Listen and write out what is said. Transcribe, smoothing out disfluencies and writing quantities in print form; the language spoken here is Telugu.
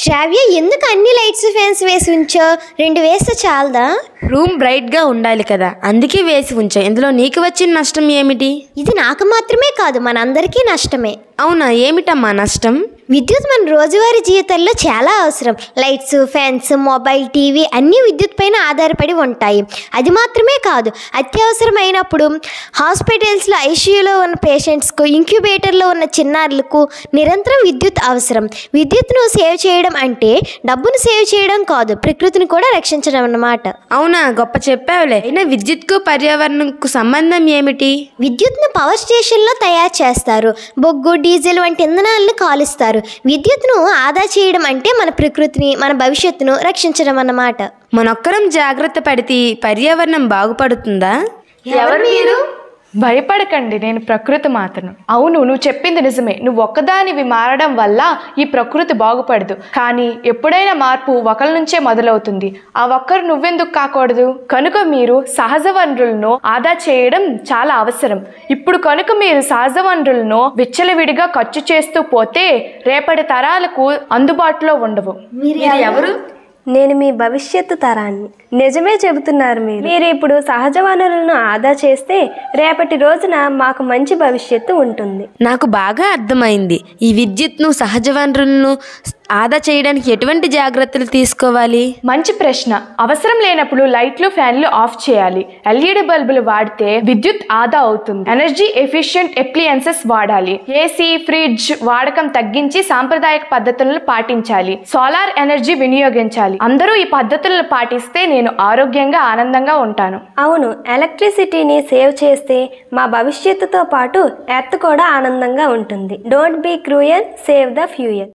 శ్రావ్య, ఎందుకు అన్ని లైట్స్ ఫ్యాన్స్ వేసి ఉంచో? 2 వేస్తే చాలదా? రూమ్ బ్రైట్గా ఉండాలి కదా, అందుకే వేసి ఉంచా. ఇందులో నీకు వచ్చిన నష్టం ఏమిటి? ఇది నాకు మాత్రమే కాదు, మనందరికీ నష్టమే. అవునా, ఏమిటమ్మా నష్టం? విద్యుత్ మన రోజువారీ జీవితంలో చాలా అవసరం. లైట్స్, ఫ్యాన్స్, మొబైల్, టీవీ అన్నీ విద్యుత్ పైన ఆధారపడి ఉంటాయి. అది మాత్రమే కాదు, అత్యవసరమైనప్పుడు హాస్పిటల్స్లో ఐసీయూలో ఉన్న పేషెంట్స్కు, ఇంక్యుబేటర్లో ఉన్న చిన్నారులకు నిరంతరం విద్యుత్ అవసరం. విద్యుత్ను సేవ్ చేయడం అంటే డబ్బును సేవ్ చేయడం కాదు, ప్రకృతిని కూడా రక్షించడం అన్నమాట. అవునా, గొప్ప చెప్పావులే. అయినా విద్యుత్కు పర్యావరణంకు సంబంధం ఏమిటి? విద్యుత్ను పవర్ స్టేషన్లో తయారు చేస్తారు. బొగ్గు, డీజిల్ వంటి ఇంధనాలను కాలుస్తారు. విద్యుత్ను ఆదా చేయడం అంటే మన ప్రకృతిని, మన భవిష్యత్తును రక్షించడం అన్నమాట. మనొక్కరం జాగ్రత్త పడితే పర్యావరణం బాగుపడుతుందా? ఎవరు మీరు? భయపడకండి, నేను ప్రకృతి మాతను. అవును, నువ్వు చెప్పింది నిజమే. నువ్వు ఒక్కదానివి మారడం వల్ల ఈ ప్రకృతి బాగుపడదు. కానీ ఎప్పుడైనా మార్పు ఒకరి నుంచే మొదలవుతుంది. ఆ ఒక్కరు నువ్వెందుకు కాకూడదు? కనుక మీరు సహజ వనరులను ఆదా చేయడం చాలా అవసరం. ఇప్పుడు కనుక మీరు సహజ వనరులను విచ్చలవిడిగా ఖర్చు చేస్తూ పోతే రేపటి తరాలకు అందుబాటులో ఉండవు. మీరు ఎవరు? నేను మీ భవిష్యత్తు తరాన్ని. నిజమే చెబుతున్నారు మీరు ఇప్పుడు సహజ వనరులను ఆదా చేస్తే రేపటి రోజున మాకు మంచి భవిష్యత్తు ఉంటుంది. నాకు బాగా అర్థమైంది. ఈ విద్యుత్ను, సహజ వనరులను ఆదా చేయడానికి ఎటువంటి జాగ్రత్తలు తీసుకోవాలి? మంచి ప్రశ్న. అవసరం లేనప్పుడు లైట్లు, ఫ్యాన్లు ఆఫ్ చేయాలి. ఎల్ఈడి బల్బులు వాడితే విద్యుత్ ఆదా అవుతుంది. ఎనర్జీ ఎఫిషియెంట్ అప్లయన్సెస్ వాడాలి. ఏసీ, ఫ్రిడ్జ్ వాడకం తగ్గించి సాంప్రదాయక పద్ధతులను పాటించాలి. సోలార్ ఎనర్జీ వినియోగించాలి. అందరూ ఈ పద్ధతులను పాటిస్తే నేను ఆరోగ్యంగా, ఆనందంగా ఉంటాను. అవును, ఎలక్ట్రిసిటీని సేవ్ చేస్తే మా భవిష్యత్తుతో పాటు ఎర్త్ కూడా ఆనందంగా ఉంటుంది. Don't be cruel, save the fuel.